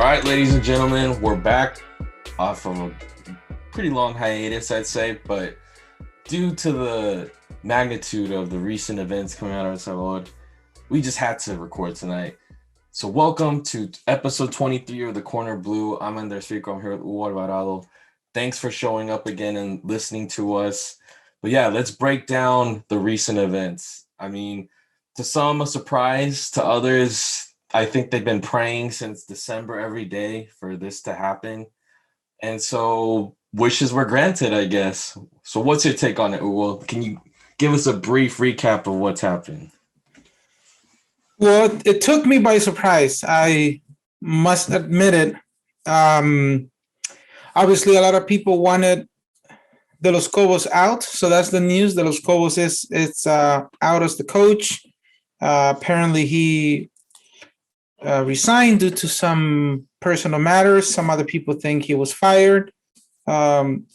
right, ladies and gentlemen, we're back off of a pretty long hiatus, I'd say, but due to the magnitude of the recent events coming out of El Salvador, we just had to record tonight. So welcome to episode 23 of the Corner Blue. I'm Andres Fico. I'm here with Hugo Alvarado. Thanks for showing up again and listening to us. But yeah, let's break down the recent events. I mean, to some, a surprise. To others, I think they've been praying since December every day for this to happen. And so wishes were granted, I guess. So what's your take on it, Hugo? Can you give us a brief recap of what's happened? Well, it took me by surprise. I must admit it. Obviously, a lot of people wanted De Los Cobos out, so that's the news. De Los Cobos is out as the coach. Apparently, he resigned due to some personal matters. Some other people think he was fired. Bottom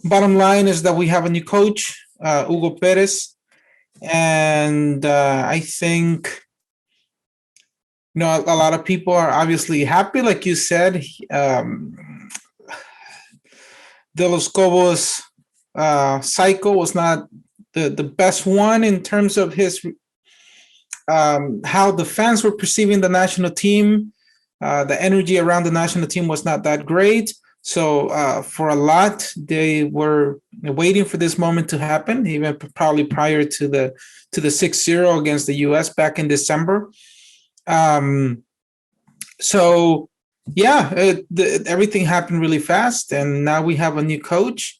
line is that we have a new coach, Hugo Pérez, and I think a lot of people are obviously happy, like you said. De Los Cobos cycle was not the best one in terms of his how the fans were perceiving the national team. The energy around the national team was not that great. So for a lot, they were waiting for this moment to happen, even probably prior to the 6-0 against the U.S. back in December. So yeah, everything happened really fast, and now we have a new coach.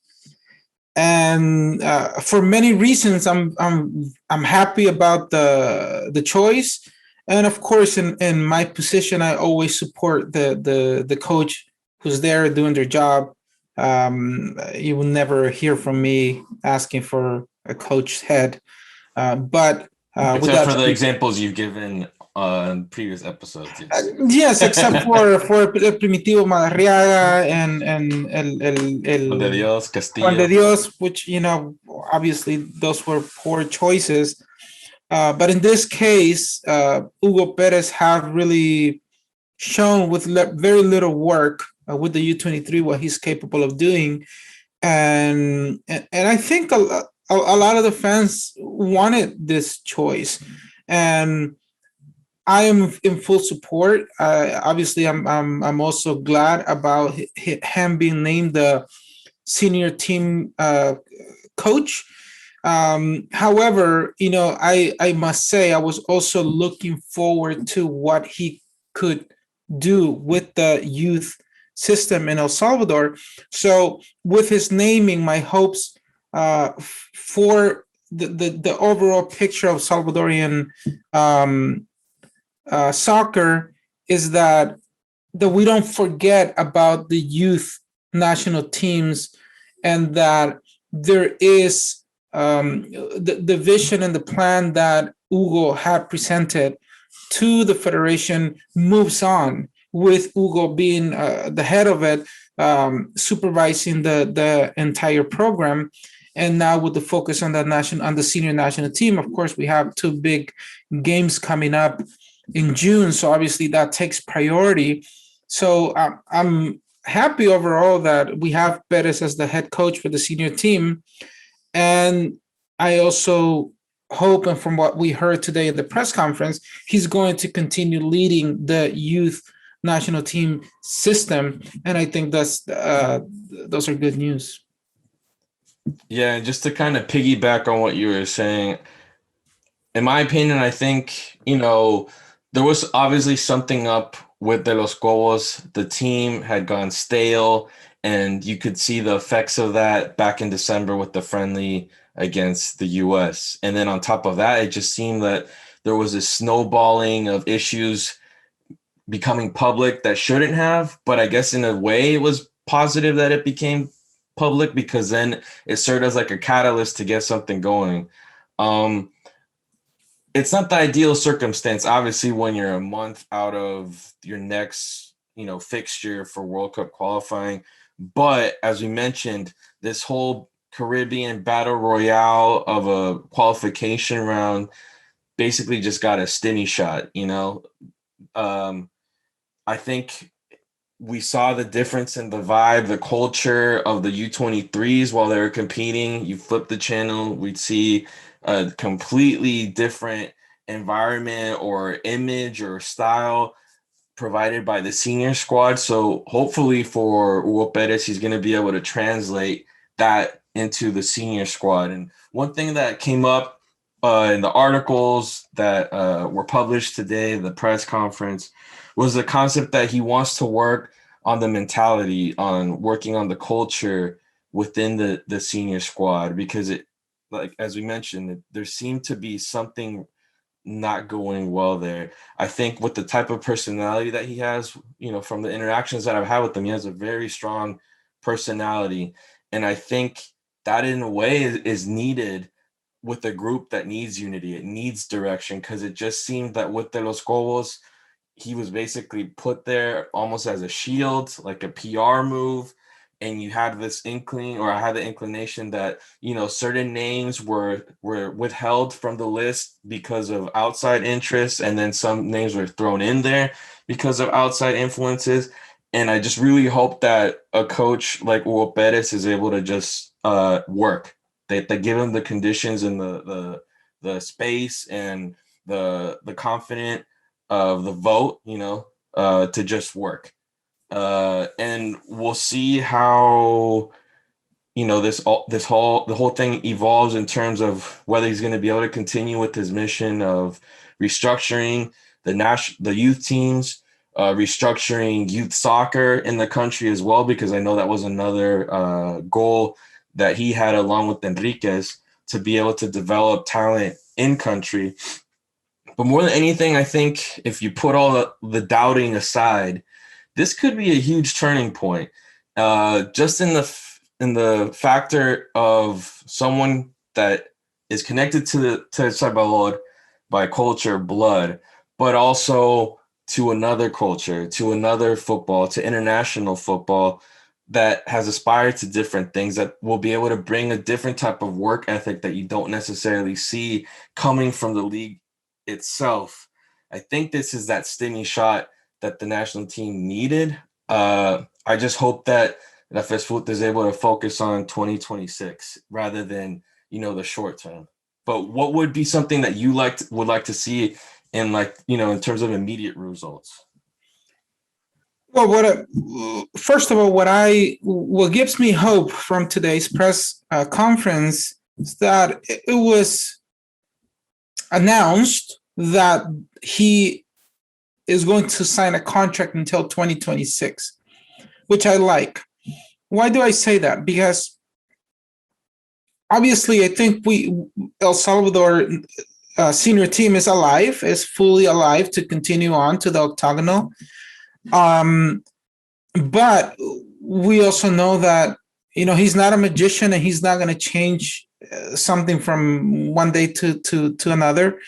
And for many reasons, I'm happy about the choice. And of course, in my position, I always support the coach who's there doing their job. You will never hear from me asking for a coach's head. But except for the examples you've given in previous episodes. Yes, except for Primitivo Madariaga and Juan de Dios, Castillo. Juan de Dios, which, obviously those were poor choices. But in this case, Hugo Pérez have really shown with very little work with the U23 what he's capable of doing. And I think a lot of the fans wanted this choice. And I am in full support. Obviously, I'm also glad about him being named the senior team coach. However, I must say I was also looking forward to what he could do with the youth system in El Salvador. So with his naming, my hopes for the overall picture of Salvadorian soccer is that we don't forget about the youth national teams, and that there is the vision and the plan that Hugo had presented to the federation moves on, with Hugo being the head of it, supervising the entire program. And now with the focus on the senior national team, of course, we have 2 big games coming up in June. So obviously that takes priority. So I'm happy overall that we have Perez as the head coach for the senior team. And I also hope, and from what we heard today at the press conference, he's going to continue leading the youth national team system. And I think those are good news. Yeah, just to kind of piggyback on what you were saying, in my opinion, I think, there was obviously something up with De Los Cobos. The team had gone stale, and you could see the effects of that back in December with the friendly against the U.S. And then on top of that, it just seemed that there was a snowballing of issues becoming public that shouldn't have. But I guess in a way it was positive that it became public, because then it served as like a catalyst to get something going. It's not the ideal circumstance, obviously, when you're a month out of your next, fixture for World Cup qualifying. But as we mentioned, this whole Caribbean battle royale of a qualification round basically just got a stimmy shot, I think we saw the difference in the vibe, the culture of the U23s while they were competing. You flip the channel, we'd see a completely different environment or image or style provided by the senior squad. So hopefully for Hugo Pérez, he's going to be able to translate that into the senior squad. And one thing that came up in the articles that were published today, the press conference, was the concept that he wants to work on the mentality, on working on the culture within the senior squad, because it, like as we mentioned, there seemed to be something not going well there. I think with the type of personality that he has, from the interactions that I've had with him, he has a very strong personality. And I think that in a way is needed with a group that needs unity. It needs direction, because it just seemed that with the Los Cobos, he was basically put there almost as a shield, like a PR move. And you had this inkling, or I had the inclination that, certain names were withheld from the list because of outside interests, and then some names were thrown in there because of outside influences. And I just really hope that a coach like Hugo Perez is able to just work. They give him the conditions and the space and the confidence of the vote, to just work. And we'll see how the whole thing evolves in terms of whether he's going to be able to continue with his mission of restructuring the youth teams, restructuring youth soccer in the country as well, because I know that was another goal that he had along with Enriquez, to be able to develop talent in country. But more than anything, I think if you put all the doubting aside, this could be a huge turning point, just in the factor of someone that is connected to Salvador by culture, blood, but also to another culture, to another football, to international football that has aspired to different things, that will be able to bring a different type of work ethic that you don't necessarily see coming from the league itself. I think this is that stimmy shot that the national team needed. I just hope that La FESFUT is able to focus on 2026 rather than, the short term. But what would be something that you would like to see in, in terms of immediate results? Well, first of all, what gives me hope from today's press conference is that it was announced that he is going to sign a contract until 2026, which I like. Why do I say that? Because obviously, I think El Salvador senior team is fully alive to continue on to the octagonal. But we also know that, he's not a magician, and he's not going to change something from one day to another.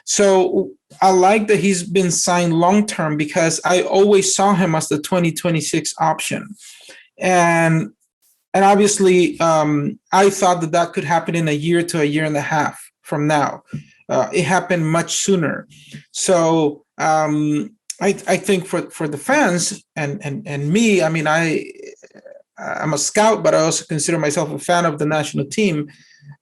So I like that he's been signed long-term, because I always saw him as the 2026 option. And obviously, I thought that could happen in a year to a year and a half from now. It happened much sooner. So I think for the fans and me, I mean, I'm a scout, but I also consider myself a fan of the national team.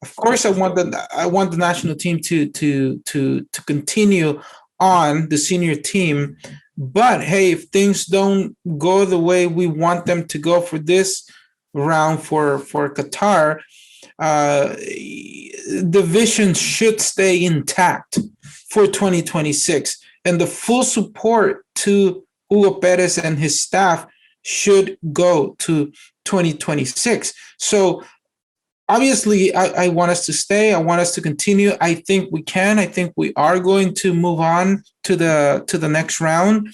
Of course, I want the national team to continue on the senior team. But hey, if things don't go the way we want them to go for this round for Qatar, the vision should stay intact for 2026, and the full support to Hugo Perez and his staff should go to 2026. So obviously, I want us to stay. I want us to continue. I think we can. I think we are going to move on to the next round,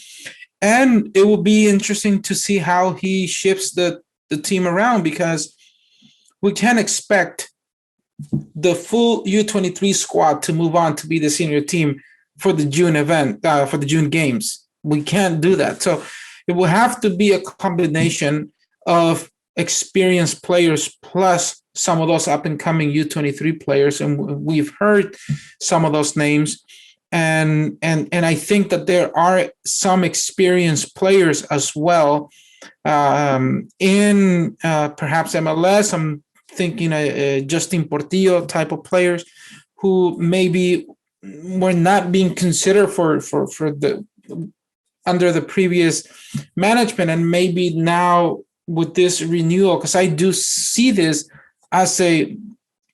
and it will be interesting to see how he shifts the team around, because we can't expect the full U23 squad to move on to be the senior team for the June event, for the June games. We can't do that. So it will have to be a combination of experienced players plus some of those up and coming U23 players. And we've heard some of those names. and I think that there are some experienced players as well in perhaps MLS. I'm thinking Justin Portillo type of players who maybe were not being considered for the under the previous management, and maybe now with this renewal, because I do see this as a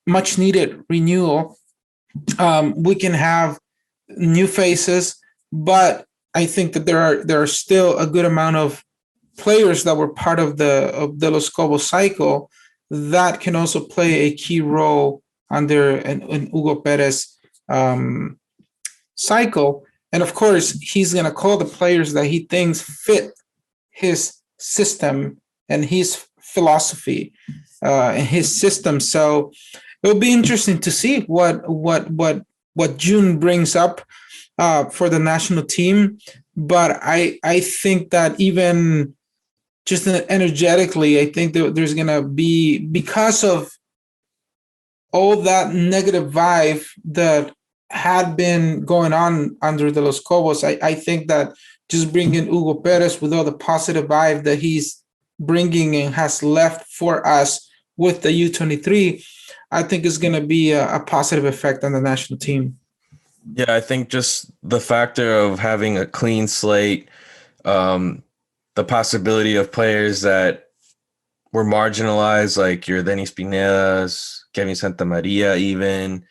much needed renewal. We can have new faces, but I think that there are still a good amount of players that were part of the Los Cobos cycle that can also play a key role under an Hugo Perez cycle. And of course, he's going to call the players that he thinks fit his system and his philosophy and his system. So it'll be interesting to see what June brings up for the national team. But I think that even just energetically, I think that there's going to be, because of all that negative vibe that had been going on under the Los Cobos, I think that just bringing Hugo Perez with all the positive vibe that he's bringing and has left for us with the U23, I think is going to be a positive effect on the national team. Yeah, I think just the factor of having a clean slate, the possibility of players that were marginalized, like your Denis Pinedas, Kevin Santamaria even,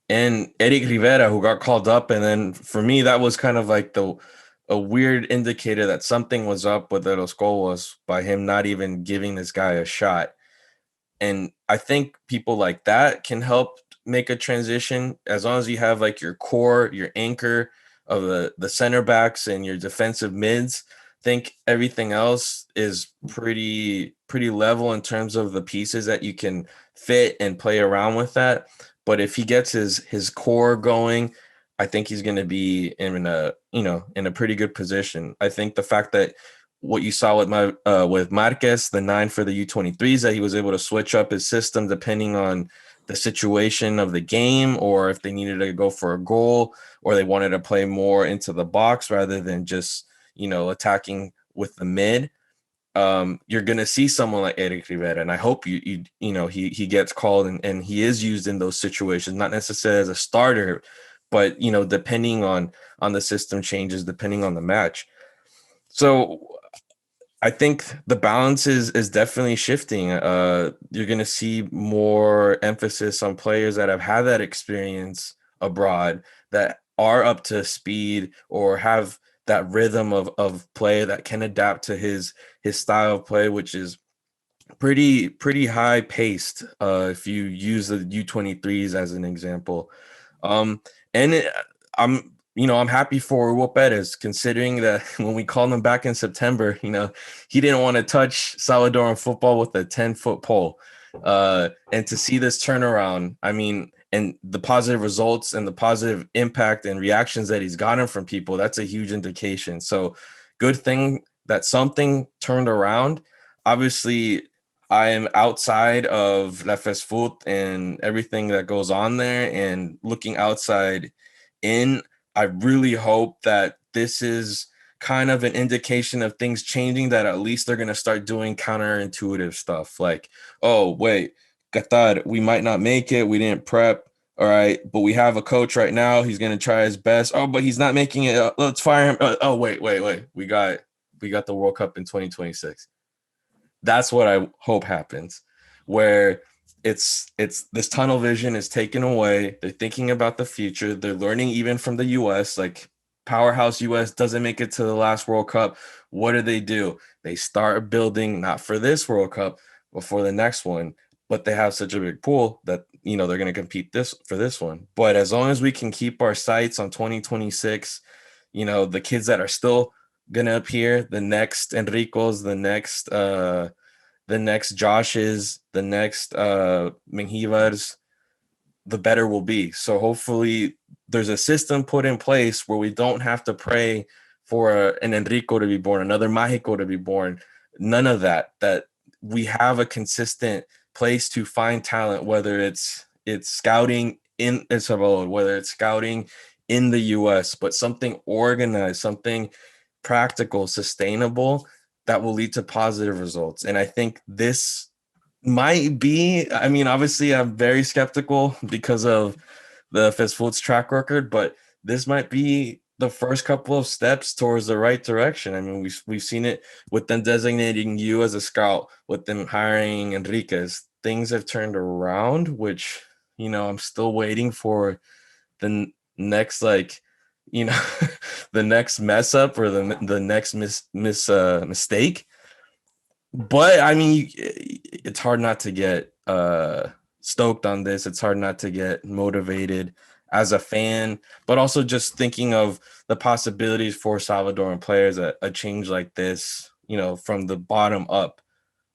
and Eric Rivera, who got called up. And then for me, that was kind of like a weird indicator that something was up with Los Cobos by him not even giving this guy a shot. And I think people like that can help make a transition, as long as you have like your core, your anchor of the center backs and your defensive mids. I think everything else is pretty level in terms of the pieces that you can fit and play around with that. But if he gets his core going, I think he's going to be in a pretty good position. I think the fact that what you saw with Marquez, the 9 for the U23s, that he was able to switch up his system depending on the situation of the game, or if they needed to go for a goal, or they wanted to play more into the box rather than just, attacking with the mid. You're going to see someone like Eric Rivera, and I hope he gets called and he is used in those situations, not necessarily as a starter, but, depending on the system changes, depending on the match. So I think the balance is definitely shifting. You're going to see more emphasis on players that have had that experience abroad, that are up to speed or have that rhythm of play that can adapt to his style of play, which is pretty high paced. If you use the U23s as an example, I'm happy for Hugo Pérez, considering that when we called him back in September, he didn't want to touch Salvadoran football with a 10-foot pole. And to see this turnaround, and the positive results and the positive impact and reactions that he's gotten from people, that's a huge indication. So good thing that something turned around. Obviously, I am outside of La Fes Foot and everything that goes on there, and looking outside in, I really hope that this is kind of an indication of things changing, that at least they're going to start doing counterintuitive stuff like, oh, wait, Qatar, we might not make it. We didn't prep. All right. But we have a coach right now. He's going to try his best. Oh, but he's not making it. Let's fire him. Oh, wait. We got the World Cup in 2026. That's what I hope happens, where it's this tunnel vision is taken away. They're thinking about the future. They're learning even from the US, like powerhouse US doesn't make it to the last World Cup. What do? They start building, not for this World Cup, but for the next one. But they have such a big pool that, they're going to compete for this one. But as long as we can keep our sights on 2026, the kids that are still going to appear, the next Enricos, the next Joshes, the next Menjivars, the better we'll be. So hopefully there's a system put in place where we don't have to pray for an Enrico to be born, another Mágico to be born. None of that we have a consistent place to find talent, whether it's scouting in El Salvador, whether it's scouting in the US, but something organized, something practical, sustainable that will lead to positive results. And I think this might be, I mean, obviously I'm very skeptical because of the Fistful's track record, but this might be the first couple of steps towards the right direction. I mean, we've seen it with them designating you as a scout, with them hiring Enriquez. Things have turned around, which, I'm still waiting for the next, like, the next mess up or the next mistake. But I mean, it's hard not to get stoked on this. It's hard not to get motivated as a fan, but also just thinking of the possibilities for Salvadoran players, a change like this, from the bottom up,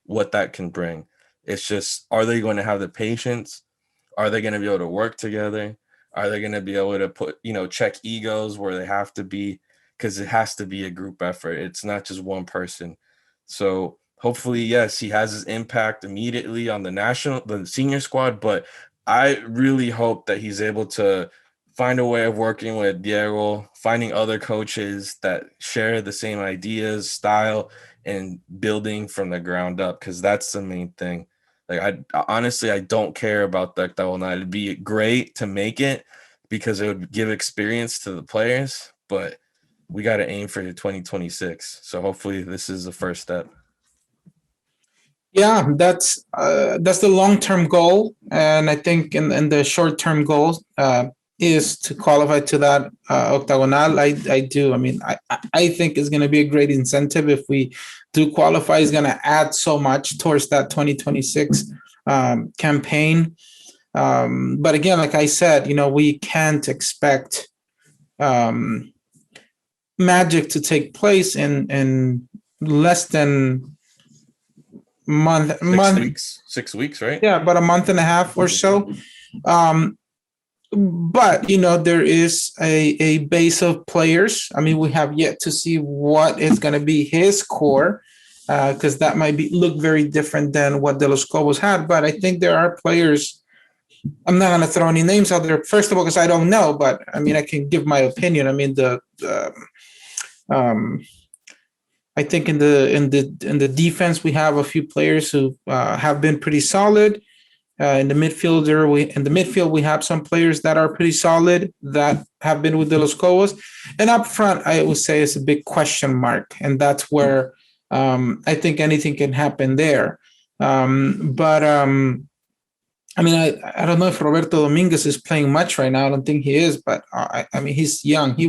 what that can bring. It's just, are they going to have the patience? Are they going to be able to work together? Are they going to be able to put, check egos where they have to be? Because it has to be a group effort. It's not just one person. So hopefully, yes, he has his impact immediately on the senior squad, but I really hope that he's able to find a way of working with Diego, finding other coaches that share the same ideas, style, and building from the ground up, because that's the main thing. Like, I don't care about the octagonal. It'd be great to make it because it would give experience to the players, but we got to aim for 2026. So hopefully this is the first step. Yeah, that's the long-term goal, and I think in the short-term goal is to qualify to that octagonal. I do. I mean, I think it's going to be a great incentive if we do qualify. It's going to add so much towards that 2026 campaign. But again, like I said, we can't expect magic to take place in less than month 6 weeks, right? Yeah, about a month and a half or so. But there is a base of players. I mean, we have yet to see what is going to be his core, because that might look very different than what De Los Cobos had. But I think there are players. I'm not going to throw any names out there, first of all, because I don't know. But I mean, I can give my opinion. I mean, I think in the defense we have a few players who have been pretty solid. In the midfield we have some players that are pretty solid that have been with De Los Cobos, and up front I would say it's a big question mark, and that's where I think anything can happen there. But I mean, I don't know if Roberto Dominguez is playing much right now. I don't think he is, but I mean, he's young. He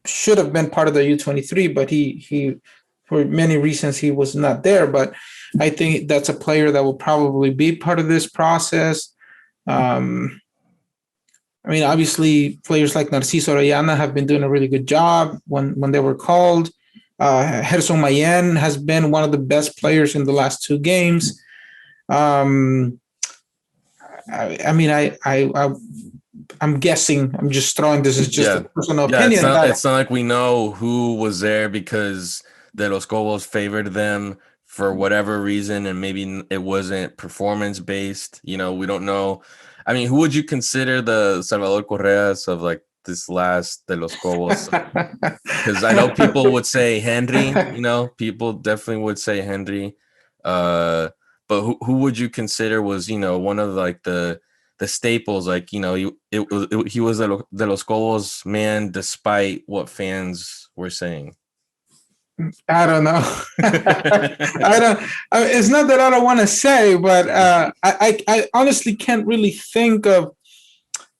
should have been part of the U23, but he for many reasons he was not there. But I think that's a player that will probably be part of this process. I mean, obviously players like Narciso Orellana have been doing a really good job when they were called. Gerson Mayen has been one of the best players in the last two games. I mean, I'm guessing. I'm just throwing this as just a personal opinion. It's not like we know who was there because De Los Cobos favored them for whatever reason, and maybe it wasn't performance based. We don't know. I mean, who would you consider the Salvador Correas of like this last De Los Cobos? Because I know people would say Henry. People definitely would say Henry. But who would you consider was one of like the staples, like he was De Los Cobos man despite what fans were saying? I don't know. It's not that I don't want to say, but I honestly can't really think of.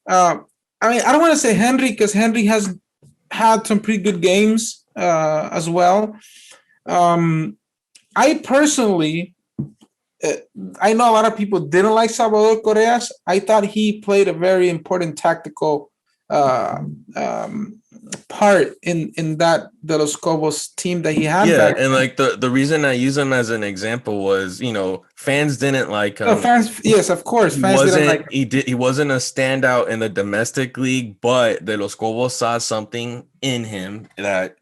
I mean, I don't want to say Henry because Henry has had some pretty good games as well. I personally. I know a lot of people didn't like Salvador Correas. I thought he played a very important tactical part in that De Los Cobos team that he had. Yeah, and like the reason I use him as an example was, fans didn't like him. Fans, yes, of course. Fans didn't like him. He wasn't a standout in the domestic league, but De Los Cobos saw something in him that,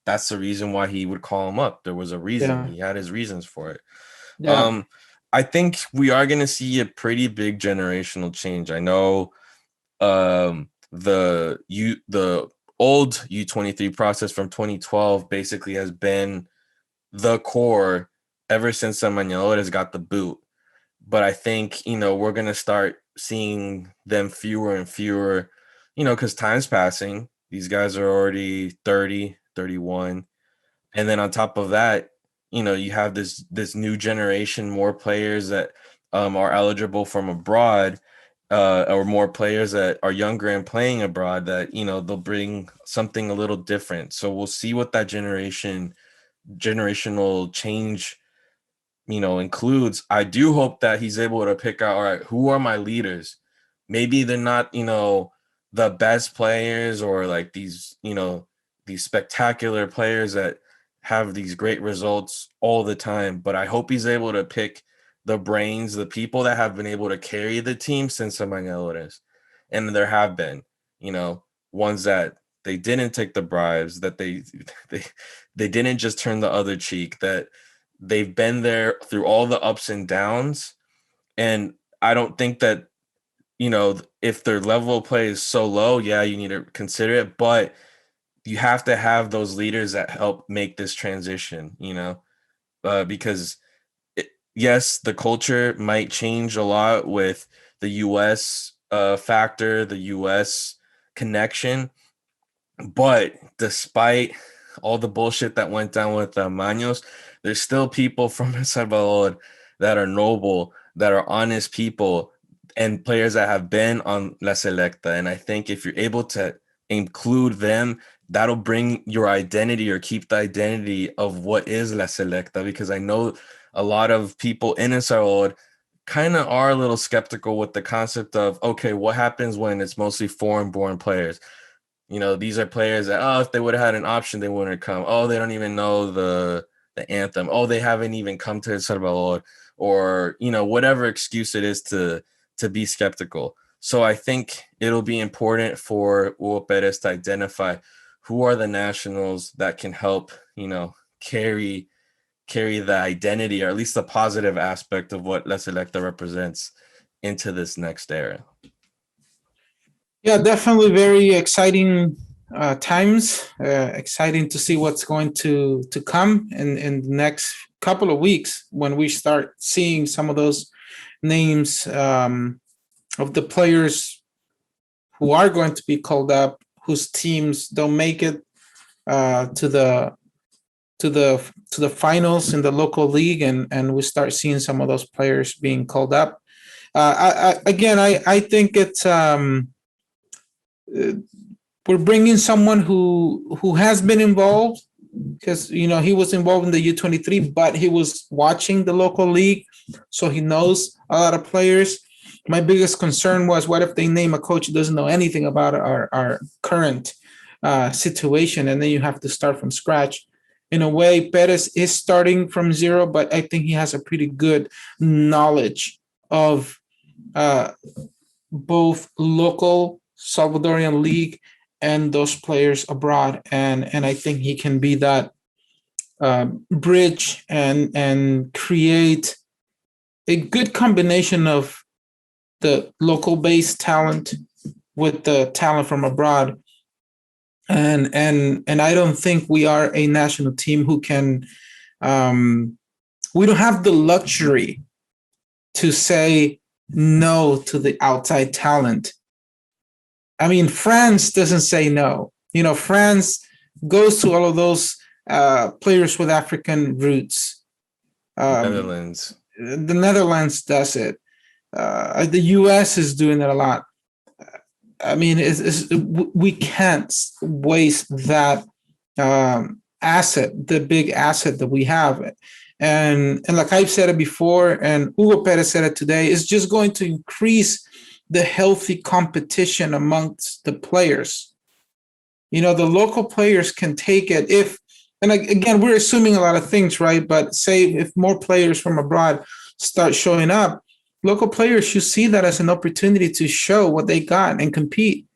that's the reason why he would call him up. There was a reason. Yeah. He had his reasons for it. Yeah. I think we are going to see a pretty big generational change. I know the old U23 process from 2012 basically has been the core ever since the Mañadores got the boot. But I think, we're going to start seeing them fewer and fewer, because time's passing. These guys are already 30, 31. And then on top of that, you have this new generation, more players that are eligible from abroad, or more players that are younger and playing abroad that, they'll bring something a little different. So we'll see what that generational change, includes. I do hope that he's able to pick out, all right, who are my leaders? Maybe they're not, the best players or like these spectacular players that have these great results all the time. But I hope he's able to pick the brains, the people that have been able to carry the team since the Mañadores. And there have been, ones that they didn't take the bribes, that they didn't just turn the other cheek, that they've been there through all the ups and downs. And I don't think that, if their level of play is so low, yeah, you need to consider it. But you have to have those leaders that help make this transition, because yes, the culture might change a lot with the U.S. Factor, the U.S. connection. But despite all the bullshit that went down with Maños, there's still people from El Salvador that are noble, that are honest people, and players that have been on La Selecta. And I think if you're able to include them, that'll bring your identity or keep the identity of what is La Selecta, because I know a lot of people in El Salvador kind of are a little skeptical with the concept of, okay, what happens when it's mostly foreign-born players? These are players that, if they would have had an option, they wouldn't have come. Oh, they don't even know the anthem. Oh, they haven't even come to El Salvador, or, whatever excuse it is to be skeptical. So I think it'll be important for Hugo Pérez to identify who are the nationals that can help, carry the identity, or at least the positive aspect of what La Selecta represents, into this next era. Yeah, definitely very exciting times. Exciting to see what's going to come in the next couple of weeks when we start seeing some of those names of the players who are going to be called up, whose teams don't make it to the finals in the local league, and we start seeing some of those players being called up. I think it's we're bringing someone who has been involved, because he was involved in the U23, but he was watching the local league, so he knows a lot of players. My biggest concern was, what if they name a coach who doesn't know anything about our current situation, and then you have to start from scratch. In a way, Perez is starting from zero, but I think he has a pretty good knowledge of both local Salvadorian league and those players abroad, and I think he can be that bridge and create a good combination of the local based talent with the talent from abroad. And I don't think we are a national team who can we don't have the luxury to say no to the outside talent. I mean, France doesn't say no. France goes to all of those players with African roots. Netherlands. The Netherlands does it. The US is doing it a lot. I mean, we can't waste that asset, the big asset that we have. And like I've said it before, and Hugo Pérez said it today, it's just going to increase the healthy competition amongst the players. The local players can take it if, and again, we're assuming a lot of things, right? But say if more players from abroad start showing up, local players should see that as an opportunity to show what they got and compete.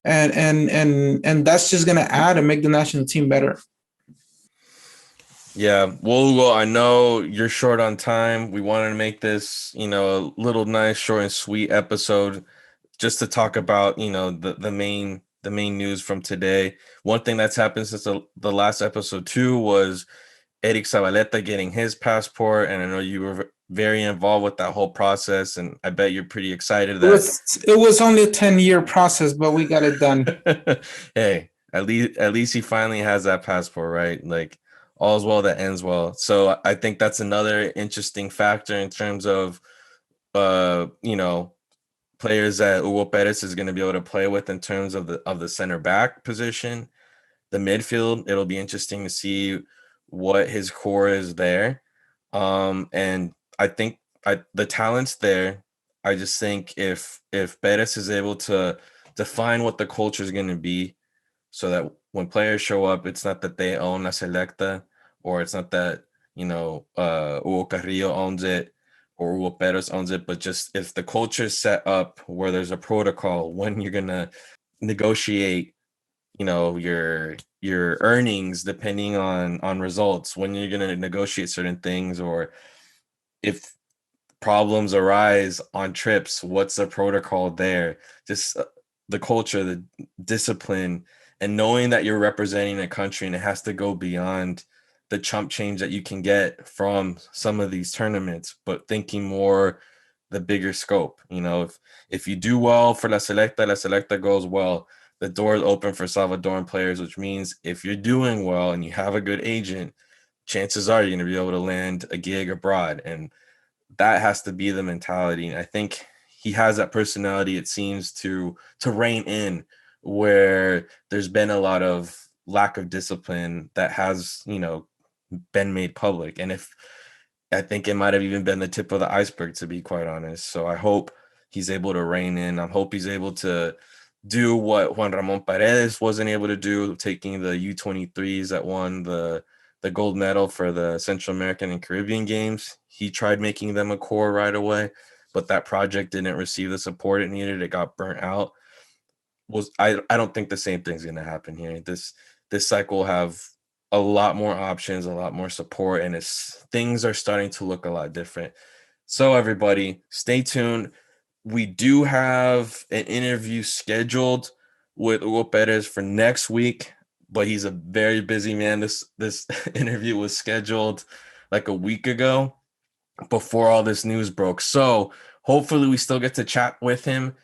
And that's just going to add and make the national team better. Yeah, well, I know you're short on time. We wanted to make this, a little nice, short and sweet episode. just to talk about, the main news from today. One thing that's happened since the last episode too was Eric Zabaleta getting his passport, and I know you were very involved with that whole process, and I bet you're pretty excited that It was only a 10-year process, but we got it done. hey, at least he finally has that passport, right? Like, all's well that ends well. So I think that's another interesting factor in terms of players that Hugo Pérez is going to be able to play with in terms of the center back position. The midfield, it'll be interesting to see what his core is there. And I think the talent's there. I just think if Perez is able to define what the culture is going to be, so that when players show up, it's not that they own La Selecta, or it's not that Hugo Carrillo owns it or Hugo Perez owns it, but just if the culture is set up where there's a protocol when you're gonna negotiate your earnings depending on results, when you're going to negotiate certain things, or if problems arise on trips, what's the protocol there, just the culture, the discipline, and knowing that you're representing a country and it has to go beyond the chump change that you can get from some of these tournaments, but thinking more the bigger scope. If you do well for La Selecta goes well, the door is open for Salvadoran players, which means if you're doing well and you have a good agent, chances are you're going to be able to land a gig abroad. And that has to be the mentality. And I think he has that personality, it seems, to rein in where there's been a lot of lack of discipline that has, been made public. And I think it might have even been the tip of the iceberg, to be quite honest. So I hope he's able to rein in. I hope he's able to do what Juan Ramon Paredes wasn't able to do, taking the U23s that won the gold medal for the Central American and Caribbean Games. He tried making them a core right away, but that project didn't receive the support it needed. It got burnt out. I don't think the same thing's going to happen here. This cycle will have a lot more options, a lot more support, and things are starting to look a lot different. So everybody, stay tuned. We do have an interview scheduled with Hugo Perez for next week, but he's a very busy man. This interview was scheduled like a week ago before all this news broke. So hopefully we still get to chat with him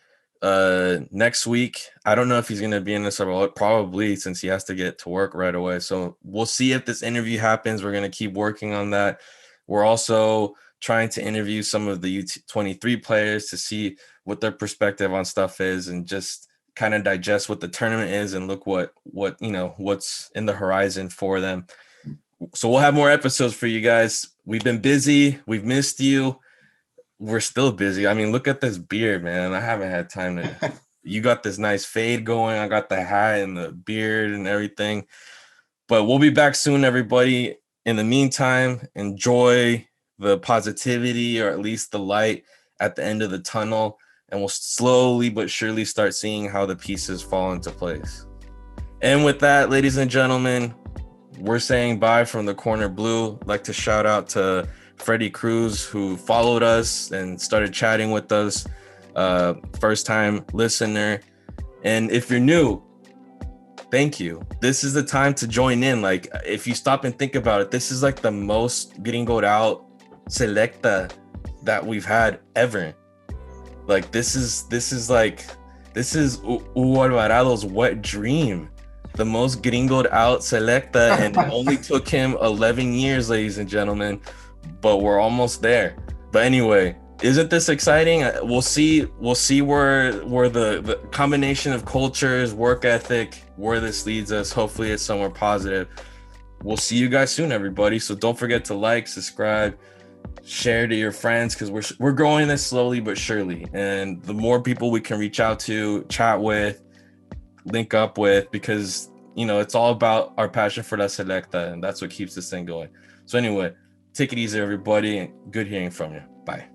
next week. I don't know if he's going to be in this, probably, since he has to get to work right away. So we'll see if this interview happens. We're going to keep working on that. We're also trying to interview some of the U23 players to see what their perspective on stuff is, and just kind of digest what the tournament is and look what's in the horizon for them. So we'll have more episodes for you guys. We've been busy. We've missed you. We're still busy. I mean, look at this beard, man. I haven't had time to. You got this nice fade going. I got the hat and the beard and everything. But we'll be back soon, everybody. In the meantime, enjoy the positivity, or at least the light at the end of the tunnel, and we'll slowly but surely start seeing how the pieces fall into place. And with that, ladies and gentlemen, we're saying bye from the Corner Blue. I'd like to shout out to Freddie Cruz, who followed us and started chatting with us, first time listener. And if you're new, thank you. This is the time to join in. Like, if you stop and think about it, this is like the most gringoed out Selecta that we've had ever. Like, this is Hugo Alvarado's wet dream. The most gringoed out Selecta, and it only took him 11 years, ladies and gentlemen, but we're almost there. But anyway, isn't this exciting? We'll see where the combination of cultures, work ethic, where this leads us. Hopefully it's somewhere positive. We'll see you guys soon, everybody. So don't forget to like, subscribe, share to your friends, because we're growing this slowly but surely. And the more people we can reach out to, chat with, link up with, because it's all about our passion for La Selecta, and that's what keeps this thing going. So anyway, take it easy, everybody, and good hearing from you. Bye.